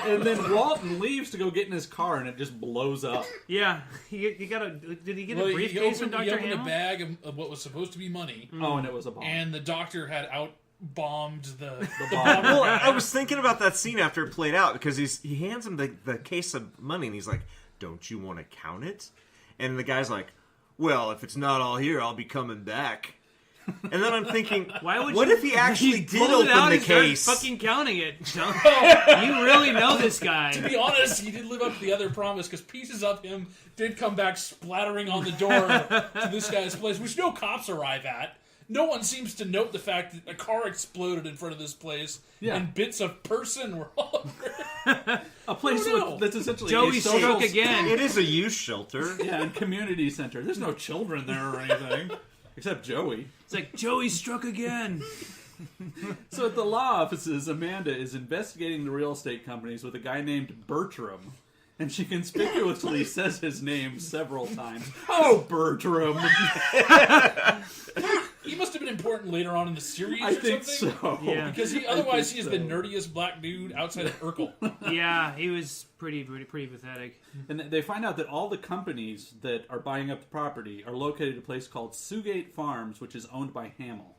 And then Walton leaves to go get in his car, and it just blows up. Yeah, he got a. Did he get a Well, briefcase from he Dr. opened a Hamill? bag of what was supposed to be money, Oh, and it was a bomb. and the doctor had out-bombed the bomb. Well, I was thinking about that scene after it played out because he hands him the case of money and he's like, "Don't you want to count it?" And the guy's like, "Well, if it's not all here, I'll be coming back." And then I'm thinking, what if he actually did pulled it out open the and started case? fucking counting it. You really know this guy. To be honest, he did live up to the other promise because pieces of him did come back splattering on the door to this guy's place, which no cops arrive at. No one seems to note the fact that a car exploded in front of this place and bits of person were all over. A place that's essentially Joey a social... stroke again. It is a youth shelter. Yeah, and community center. There's no children there or anything. Except Joey. It's like, Joey struck again. So at the law offices, Amanda is investigating the real estate companies with a guy named Bertram. And she conspicuously says his name several times. Oh, Bertram! He must have been important later on in the series I think something. so. Yeah. Because otherwise he is the nerdiest black dude outside of Urkel. Yeah, he was pretty pathetic. And they find out that all the companies that are buying up the property are located at a place called Sugate Farms, which is owned by Hamill.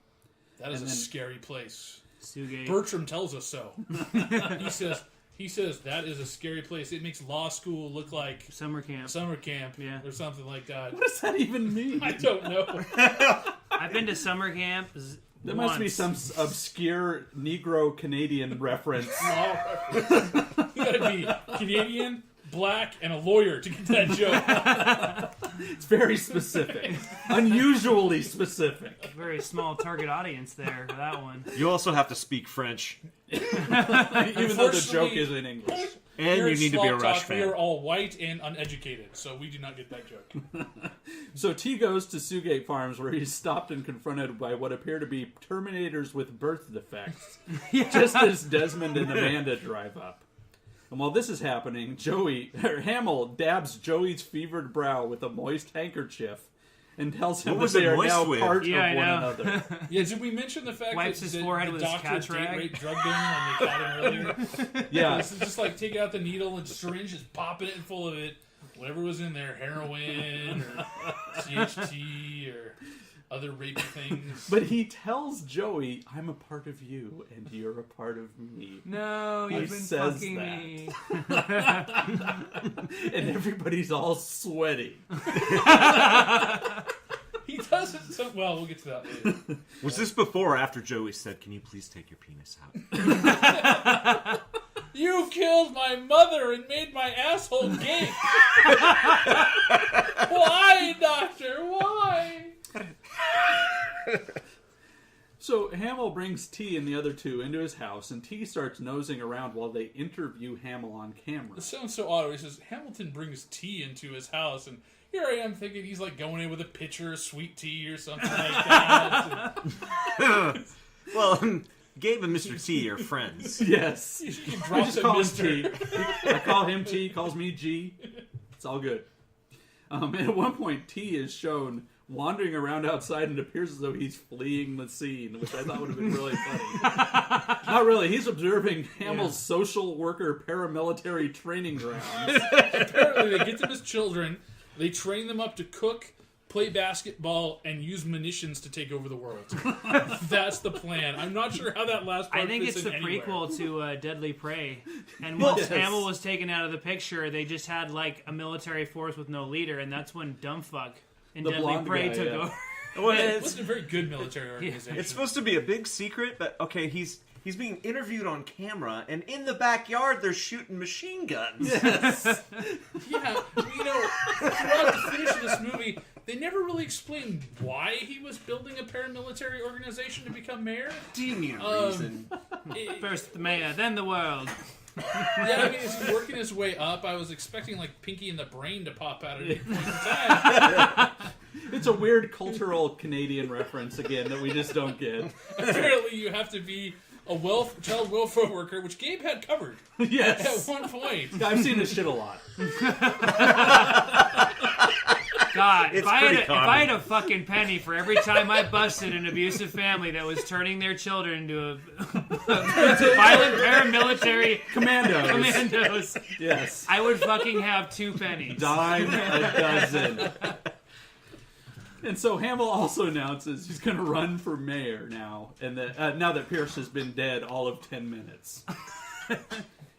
That is a scary place. Sugate. Bertram tells us so. He says that is a scary place. It makes law school look like Summer camp. Yeah, or something like that. What does that even mean? I don't know. I've been to summer camp. There must be some obscure Negro-Canadian reference. Law reference. You gotta be Canadian, black, and a lawyer to get that joke. It's very specific. Unusually specific. Very small target audience there for that one. You also have to speak French. Even though the joke is in English. And Here you at need to be a Schlock Rush Talk, we fan. are all white and uneducated, so we do not get that joke. So T goes to Sugate Farms, where he's stopped and confronted by what appear to be Terminators with birth defects, just as Desmond and Amanda drive up. And while this is happening, Hamill dabs Joey's fevered brow with a moist handkerchief and tells him What that was they it are moist now with? part Yeah, I of one know. another. Yeah, did we mention the fact Wipes that his the forehead with his doctor cat's date rag? rape drugged him when they caught him earlier? Yeah. It's just like taking out the needle and syringe, just popping it full of it. Whatever was in there, heroin or CHT or other rapey things. But he tells Joey, "I'm a part of you, and you're a part of me." No, He you've been says fucking that. me. And everybody's all sweaty. He does it so well. We'll get to that later. Was this before or after Joey said, "Can you please take your penis out"? You killed my mother and made my asshole gape. Why, doctor? Why? So Hamill brings T and the other two into his house, and T starts nosing around while they interview Hamill on camera. It sounds so odd. He says Hamilton brings tea into his house, and here I am thinking he's like going in with a pitcher of sweet tea or something like that. Well, Gabe and Mr. T are friends. Yes. You can I drop just the call him mister. T. I call him T, he calls me G. It's all good. And at one point, T is shown wandering around outside and appears as though he's fleeing the scene, which I thought would have been really funny. Not really. He's observing Hamill's social worker paramilitary training grounds. Apparently, they get them as children. They train them up to cook, play basketball, and use munitions to take over the world. That's the plan. I'm not sure how that last part I think fits it's in the anywhere. prequel to Deadly Prey. And once Yes. Hamill was taken out of the picture, they just had like a military force with no leader, and that's when Dumbfuck in The Deadly blonde Prey guy, took yeah. over. It wasn't a very good military organization. It's supposed to be a big secret, but okay, he's being interviewed on camera, and in the backyard they're shooting machine guns. Yes. Yeah, throughout the finish of this movie, they never really explained why he was building a paramilitary organization to become mayor. Do you need a reason? First the mayor, then the world. Yeah, I mean, as he's working his way up, I was expecting like Pinky and the Brain to pop out at any point in time. It's a weird cultural Canadian reference again that we just don't get. Apparently, you have to be a child welfare worker, which Gabe had covered Yes. at one point. I've seen this shit a lot. God, It's if I pretty had common. a fucking penny for every time I busted an abusive family that was turning their children into a violent paramilitary commandos, Yes. I would fucking have 2 pennies. Dime a dozen. And so Hamill also announces he's going to run for mayor now, and that now that Pierce has been dead all of 10 minutes.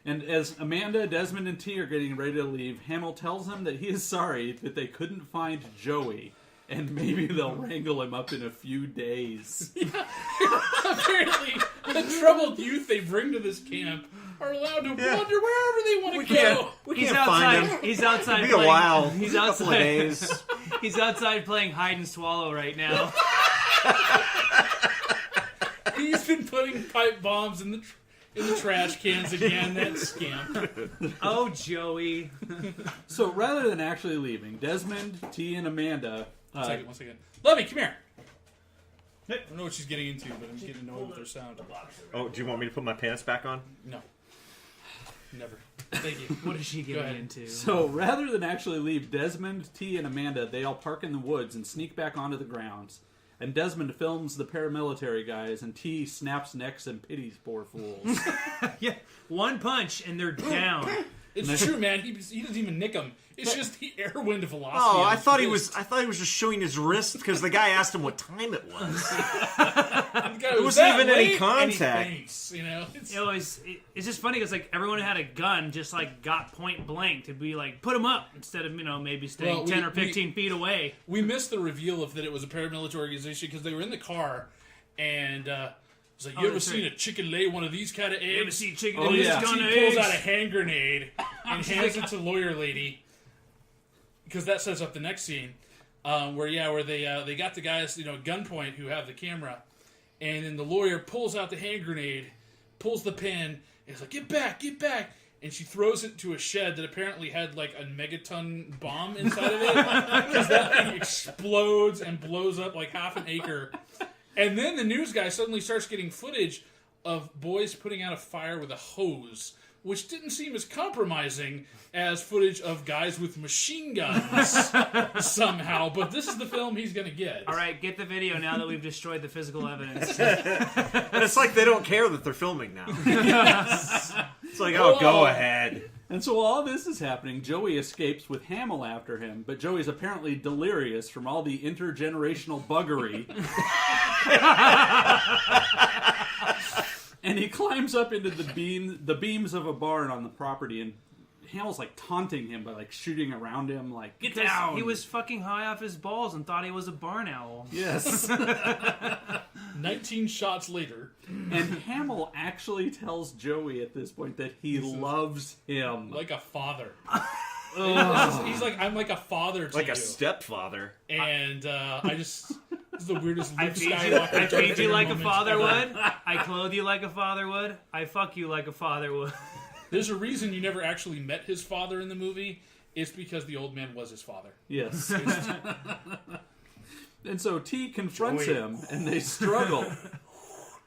And as Amanda, Desmond, and T are getting ready to leave, Hamill tells them that he is sorry that they couldn't find Joey, and maybe they'll wrangle him up in a few days. Apparently, the troubled youth they bring to this camp are allowed to wander wherever they want to go. We He's can't outside. find him. He's outside. It'll be a playing, while. He's A couple outside. of days. He's outside playing hide and swallow right now. He's been putting pipe bombs in the trash cans again. That scamp. Oh, Joey. So rather than actually leaving, Desmond, T, and Amanda... One second. Lovey, come here. I don't know what she's getting into, but I'm getting annoyed with her sound. Oh, do you want me to put my pants back on? No. Never. Thank you. What is she Go getting ahead. into? So rather than actually leave, Desmond, T, and Amanda, they all park in the woods and sneak back onto the grounds. And Desmond films the paramilitary guys, and T snaps necks and pities poor fools. Yeah, one punch and they're down. It's true, man. He doesn't even nick them. It's just the air wind velocity. Oh, of I his thought he fist. was just showing his wrist because the guy asked him what time it was. The guy There was wasn't that even any late, contact. And he faints, It's, It's just funny because like everyone who had a gun just like got point blank to be like put them up instead of maybe staying Well, 10 or 15 feet away. we missed the reveal of that it was a paramilitary organization because they were in the car and it's like, you ever that's seen right. a chicken lay one of these kind of eggs? You ever see chicken Oh, that yeah. is She gonna pulls eggs? out a hand grenade and hands it to the lawyer lady because that sets up the next scene where they got the guys gunpoint who have the camera, and then the lawyer pulls out the hand grenade, pulls the pin, and is like, get back, and she throws it to a shed that apparently had like a megaton bomb inside of it because that thing explodes and blows up like half an acre. And then the news guy suddenly starts getting footage of boys putting out a fire with a hose, which didn't seem as compromising as footage of guys with machine guns somehow. But this is the film he's going to get. All right, get the video now that we've destroyed the physical evidence. And it's like they don't care that they're filming now. It's like, oh, go ahead. And so while all this is happening, Joey escapes with Hamill after him, but Joey's apparently delirious from all the intergenerational buggery. And he climbs up into the beams of a barn on the property, and Hamill's like taunting him by like shooting around him, like, get Because down! he was fucking high off his balls and thought he was a barn owl. Yes. 19 shots later. And Hamill actually tells Joey at this point that he loves him. Like a father. He's like, I'm like a father to Like you. a stepfather. And this is the weirdest I Luke feed Skywalker you, I feed you Darth like a Vader father moment would. I clothe you like a father would. I fuck you like a father would. There's a reason you never actually met his father in the movie. It's because the old man was his father. Yes. And so T confronts Joey. him, and they struggle.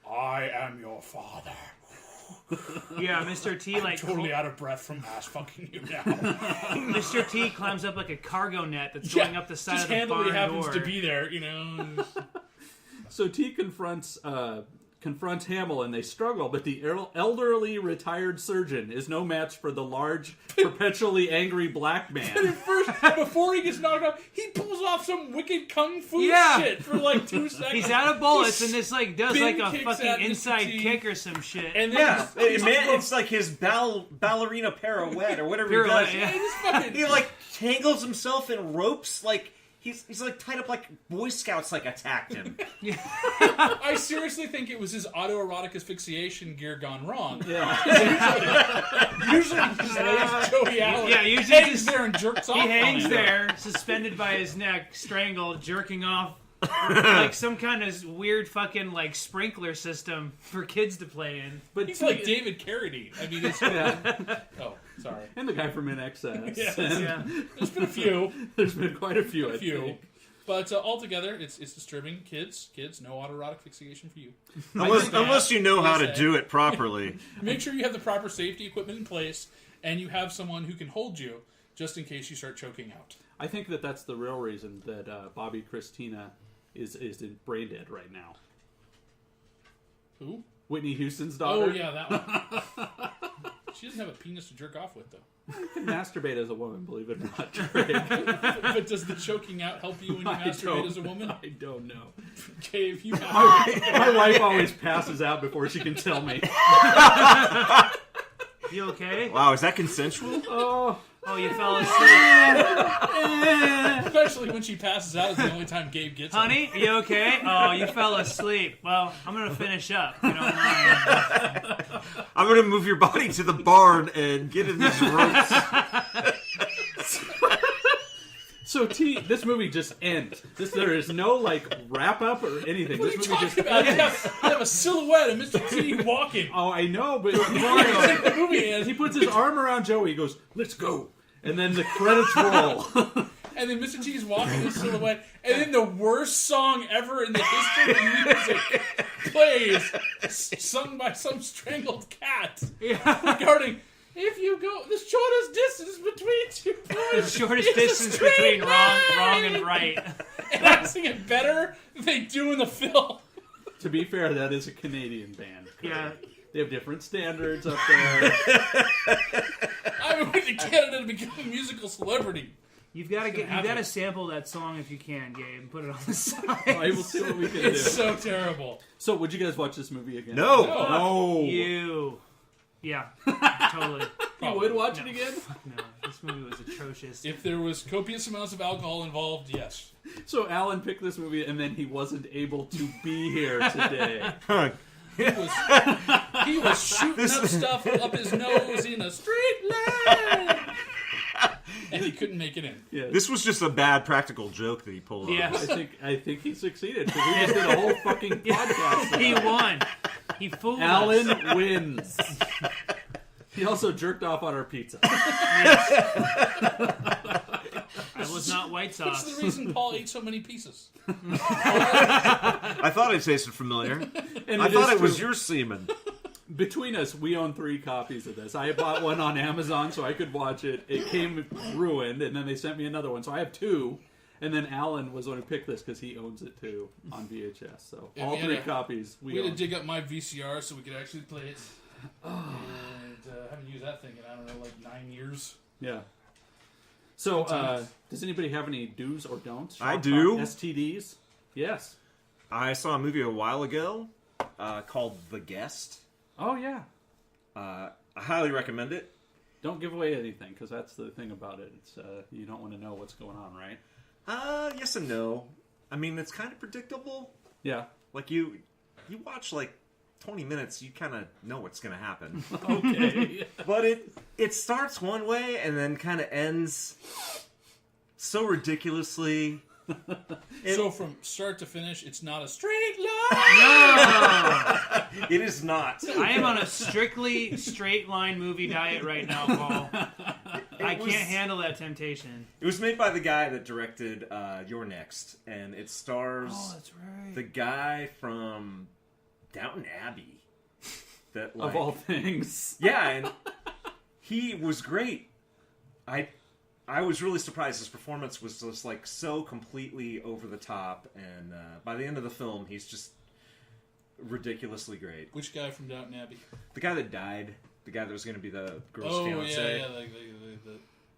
I am your father. Yeah, Mr. T like Totally out of breath from ass fucking you now. Mr. T climbs up like a cargo net that's going up the side just of the handily barn happens door. to be there, So T confronts Hamill, and they struggle, but the elderly retired surgeon is no match for the large, perpetually angry black man. First, before he gets knocked out, he pulls off some wicked kung fu Yeah. shit for like 2 seconds. He's out of bullets and this like does spin like a kicks fucking at Mr. inside T. kick or some shit. And then Yeah, he's it's like his ballerina pirouette or whatever Pirouette, he yeah. does. fucking He like tangles himself in ropes like He's like tied up like Boy Scouts like attacked him. I seriously think it was his autoerotic asphyxiation gear gone wrong. Yeah. Usually he just lays Joey out. Yeah, usually hangs there and jerks off. He on hangs him. there, suspended by his neck, strangled, jerking off, like some kind of weird fucking like sprinkler system for kids to play in. But He's like David Carradine. I mean, it's... Oh, sorry. And the guy from NXS. Yes. Yeah. There's been a few. There's been quite a few. I think. But altogether, it's disturbing. Kids, no autoerotic asphyxiation for you. Unless you know how to PSA. do it properly. Make sure you have the proper safety equipment in place, and you have someone who can hold you just in case you start choking out. I think that's the real reason that Bobby Christina is brain dead right now. Who? Whitney Houston's daughter. Oh, yeah, that one. She doesn't have a penis to jerk off with, though. You can masturbate as a woman, believe it or not, Drake. But does the choking out help you when you masturbate as a woman? I don't know. Okay, if you have... My wife always passes out before she can tell me. You okay? Wow, is that consensual? Oh, you fell asleep. Especially when she passes out is the only time Gabe gets her. Honey, you okay? Oh, you fell asleep. Well, I'm going to finish up. If you don't mind. I'm gonna move your body to the barn and get in these ropes. So this movie just ends. There is no like wrap up or anything. What are This you movie just talking about? You ends. have a silhouette of Mr. T walking. Oh, I know, but The movie ends. he puts his arm around Joey. He goes, "Let's go," and then the credits roll. And then Mr. T's walking in silhouette, and then the worst song ever in the history of music plays, sung by some strangled cat, regarding, if you go the shortest distance between two points, Shortest is a distance straight between wrong line. and right. And I sing it better than they do in the film. To be fair, that is a Canadian band. Yeah. They have different standards up there. I went to Canada to become a musical celebrity. You gotta sample that song if you can, Gabe, and put it on the side. I will see what we can do. It's so terrible. So, would you guys watch this movie again? No. No. You. Yeah, totally. You would watch it again? No, this movie was atrocious. If there was copious amounts of alcohol involved, yes. So Alan picked this movie, and then he wasn't able to be here today. He was shooting up stuff up his nose in a straight line. And he couldn't make it in. Yeah. This was just a bad practical joke that he pulled on. Yeah. I think he succeeded because he just did a whole fucking podcast. He won. He fooled us. Alan wins. He also jerked off on our pizza. That was not white sauce. That's the reason Paul ate so many pieces. I thought it tasted familiar. And I thought is it was true. your semen. Between us, we own 3 copies of this. I bought one on Amazon so I could watch it. It came ruined, and then they sent me another one. So I have 2. And then Alan was the one who picked this because he owns it too on VHS. So Yeah, all we had 3 to- copies We we had own. to dig up my VCR so we could actually play it. And haven't used that thing in, I don't know, like 9 years. Yeah. So, does anybody have any do's or don'ts? I do. STDs? Yes. I saw a movie a while ago called The Guest. Oh, yeah. I highly recommend it. Don't give away anything, because that's the thing about it. It's you don't want to know what's going on, right? Yes and no. I mean, it's kind of predictable. Yeah. Like, you watch, like, 20 minutes, you kind of know what's going to happen. Okay. But it starts one way and then kind of ends so ridiculously. So from start to finish, it's not a straight line. No! It is not. I am on a strictly straight line movie diet right now, Paul. I can't handle that temptation. It was made by the guy that directed You're Next, and it stars that's right. the guy from Downton Abbey. That, like, Of all things. yeah, and he was great. I was really surprised. His performance was just like so completely over the top, and by the end of the film, he's just ridiculously great. Which guy from Downton Abbey? The guy that died, the guy that was going to be the girl's Oh, fiance. yeah, like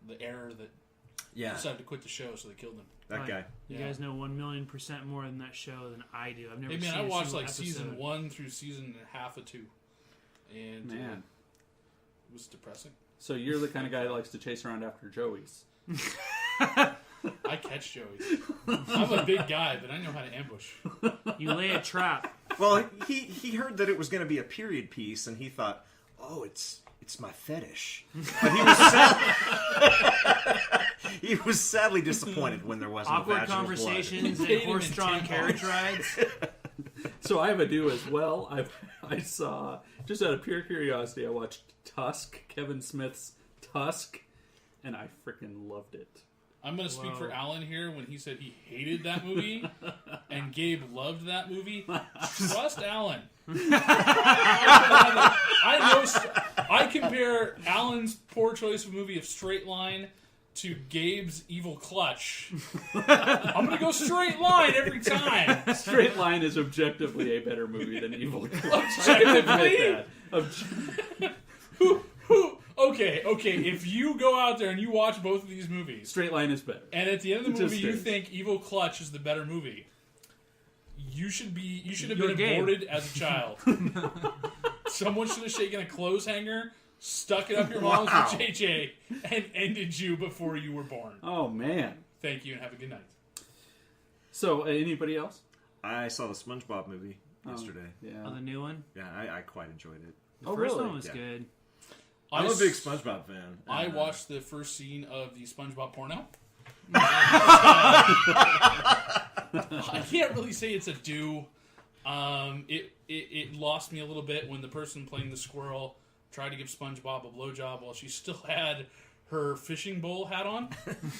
the heir that Yeah, decided to quit the show, so they killed him. that guy. You Yeah. guys know 1,000,000% more than that show than I do. I've never Hey man, seen I a watched single like season episode. 1 through season half of 2, and Man. it was depressing. So you're the kind of guy that likes to chase around after Joey's. I catch Joey's. I'm a big guy, but I know how to ambush. You lay a trap. Well, he heard that it was going to be a period piece, and he thought, oh, it's my fetish. But he was sadly disappointed when there wasn't Awkward vaginal conversations blood. and horse-drawn carriage rides. So I have a do as well. I saw, just out of pure curiosity, I watched Tusk, Kevin Smith's Tusk, and I freaking loved it. I'm going to speak for Alan here when he said he hated that movie, and Gabe loved that movie. Trust Alan. I compare Alan's poor choice of movie of Straight Line to Gabe's Evil Clutch. I'm going to go Straight Line every time. Straight Line is objectively a better movie than Evil Clutch. Objectively? Okay, if you go out there and you watch both of these movies, Straight Line is better. and at the end of the movie Just you is. think Evil Clutch is the better movie, you should have You're been Gabe. aborted as a child. Someone should have shaken a clothes hanger, stuck it up your mom's Wow. with JJ, and ended you before you were born. Oh, man. Thank you and have a good night. So, anybody else? I saw the SpongeBob movie yesterday. Yeah. Oh, the new one? Yeah, I quite enjoyed it. The Oh, first really? one was Yeah. good. I'm a big SpongeBob fan. I watched the first scene of the SpongeBob porno. I can't really say it's a do. It lost me a little bit when the person playing the squirrel tried to give SpongeBob a blowjob while she still had her fishing bowl hat on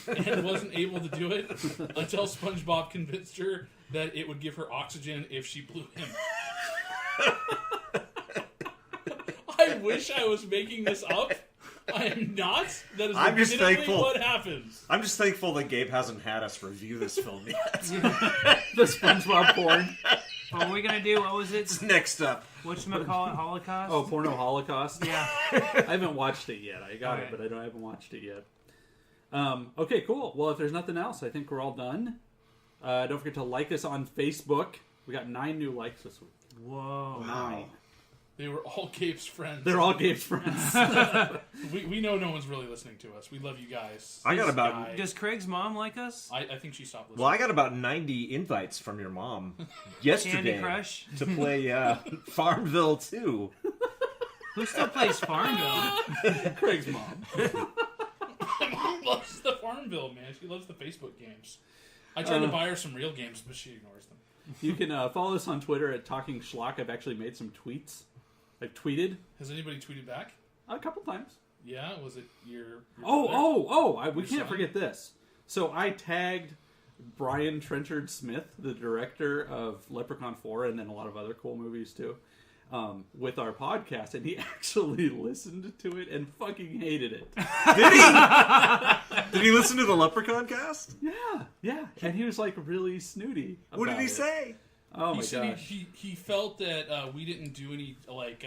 and wasn't able to do it until SpongeBob convinced her that it would give her oxygen if she blew him. I wish I was making this up. I am not. That is I'm just legitimately thankful. what happens. I'm just thankful that Gabe hasn't had us review this film yet. The SpongeBob porn. What were we going to do? What was it? Next up. Whatchamacallit? Holocaust? Oh, Porno Holocaust? Yeah. I haven't watched it yet. I got it, Okay. but I haven't watched it yet. Okay, cool. Well, if there's nothing else, I think we're all done. Don't forget to like us on Facebook. We got 9 new likes this week. Whoa. 9. They were all Gabe's friends. They're all Gabe's friends. We know no one's really listening to us. We love you guys. I got This about- guy- Does Craig's mom like us? I think she stopped listening. Well, I got about 90 invites from your mom yesterday Candy Crush? to play Farmville 2. Who still plays Farmville? Craig's mom. My mom loves the Farmville, man. She loves the Facebook games. I tried to buy her some real games, but she ignores them. You can follow us on Twitter at Talking Schlock. I've actually made some tweets. I've tweeted Has anybody tweeted back? a couple times. Yeah, was it your brother? We Your can't son? forget this. So I tagged Brian Trenchard Smith, the director of Leprechaun 4 and then a lot of other cool movies too, with our podcast, and he actually listened to it and fucking hated it. Did he? Did he listen to the Leprechaun cast? Yeah. And he was like really snooty about What did he it. say? Oh He my said gosh. he felt that we didn't do any like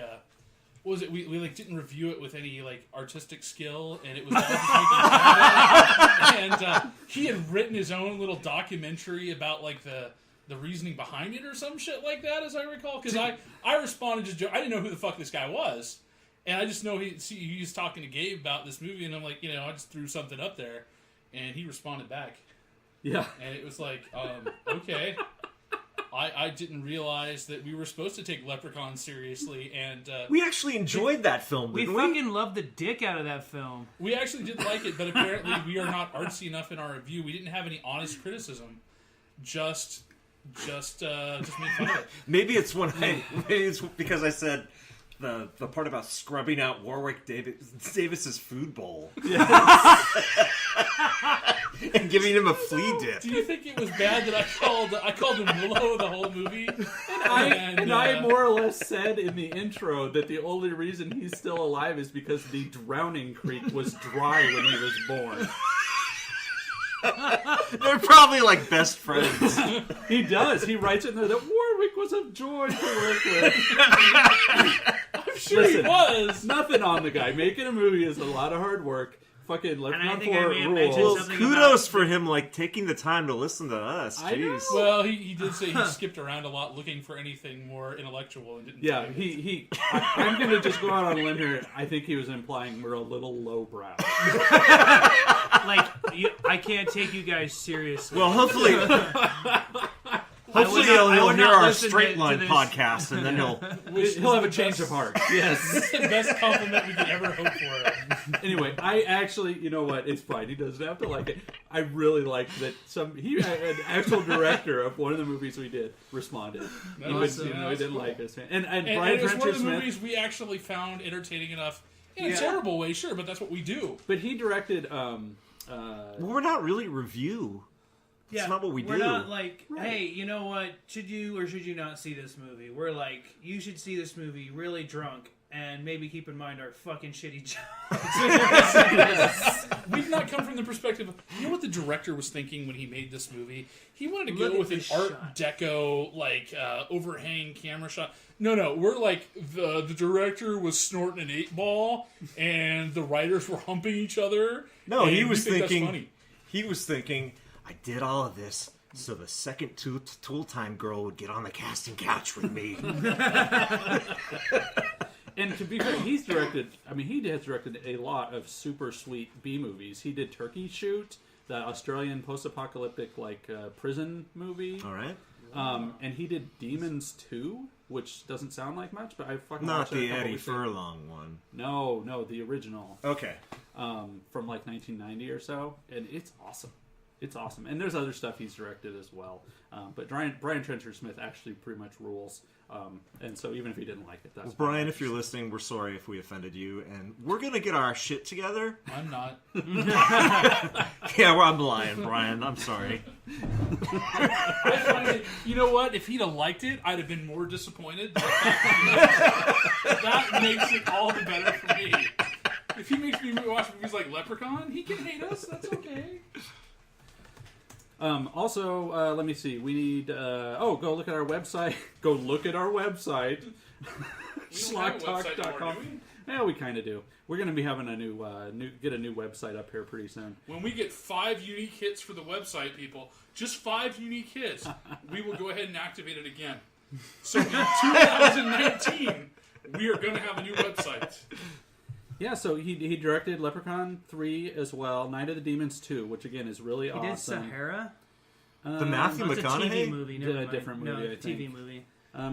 what was it? We like didn't review it with any like artistic skill, and it was all just making fun of it. And he had written his own little documentary about like the reasoning behind it or some shit like that, as I recall. Because I responded to Joe. I didn't know who the fuck this guy was, and I just know he was talking to Gabe about this movie, and I'm like, I just threw something up there, and he responded back, Yeah. and it was like, okay. I didn't realize that we were supposed to take Leprechaun seriously, and We actually enjoyed that film, We didn't we? fucking loved the dick out of that film. we actually did like it, but apparently we are not artsy enough in our review. We didn't have any honest criticism, just made fun of it. Maybe it's maybe it's because I said the part about scrubbing out Warwick Davis's food bowl. And giving him a flea dip. Do you think it was bad that I called him Willow the whole movie? I more or less said in the intro that the only reason he's still alive is because the drowning creek was dry when he was born. They're probably like best friends. He does. He writes in there that Warwick was a joy to work with. I'm sure Listen, he was. Nothing on the guy. Making a movie is a lot of hard work. fucking And I Leprechaun think I 4 may have rules. mentioned Well, something kudos about- for him, like, taking the time to listen to us. I know. Jeez. Well, he did say he skipped around a lot looking for anything more intellectual and didn't. Yeah, find it. I'm going to just go out on a limb here. I think he was implying we're a little lowbrow. Like, I can't take you guys seriously. Well, hopefully I he'll would hear not our listen Straight to Line this. podcast, and then He'll have a change of heart. Yes. It's the best compliment we could ever hope for. Anyway, I actually, you know what? It's fine. He doesn't have to like it. I really liked that an actual director of one of the movies we did responded. Even Awesome. he That's didn't cool. like us. And And Brian it was one Trencher of the Smith. movies we actually found entertaining enough. In a Yeah. terrible way, sure, but that's what we do. But he directed. well, we're not really review. That's not what we We're do. not like, hey, you know what? Should you or should you not see this movie? We're like, you should see this movie really drunk and maybe keep in mind our fucking shitty jokes. We've not come from the perspective of, you know what the director was thinking when he made this movie? He wanted to Look go at with an this Art shot. Deco, like, overhang camera shot. No, we're like, the director was snorting an 8-ball, and the writers were humping each other. No, and he we was think that's thinking. funny. He was thinking. I did all of this so the second Tool Time girl would get on the casting couch with me. And to be fair, he has directed a lot of super sweet B movies. He did Turkey Shoot, the Australian post-apocalyptic prison movie. All right. And he did Demons 2, which doesn't sound like much, but I fucking Not watched it a the couple Eddie weeks ago. Furlong one. No, the original. Okay. From like 1990 or so, and it's awesome. It's awesome, and there's other stuff he's directed as well. But Brian Trencher Smith actually pretty much rules, and so even if he didn't like it, that's Well, Brian, if you're listening, we're sorry if we offended you, and we're gonna get our shit together. I'm not. Yeah, I'm lying, Brian. I'm sorry. I find it, you know what? If he'd have liked it, I'd have been more disappointed. But that makes it all the better for me. If he makes me watch movies like Leprechaun, he can hate us. That's okay. Also, let me see. We need. Go look at our website. Go look at our website. We don't have a website anymore, Schlocktalk.com. do we? Yeah, we kind of do. We're going to be having a new website up here pretty soon. When we get 5 unique hits for the website, people, just 5 unique hits, we will go ahead and activate it again. So in 2019, we are going to have a new website. Yeah, so he directed Leprechaun 3 as well, Night of the Demons 2, which again is really He awesome. did Sahara? The Matthew Oh, it's a TV McConaughey? movie. Did Never a mind. different movie, No, I TV think. movie.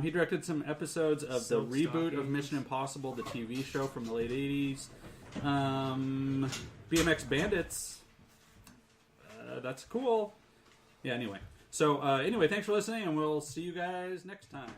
He directed some episodes of the Silk reboot of Stockings. Mission Impossible, the TV show from the late 80s. BMX Bandits. That's cool. Yeah, anyway. So, thanks for listening, and we'll see you guys next time.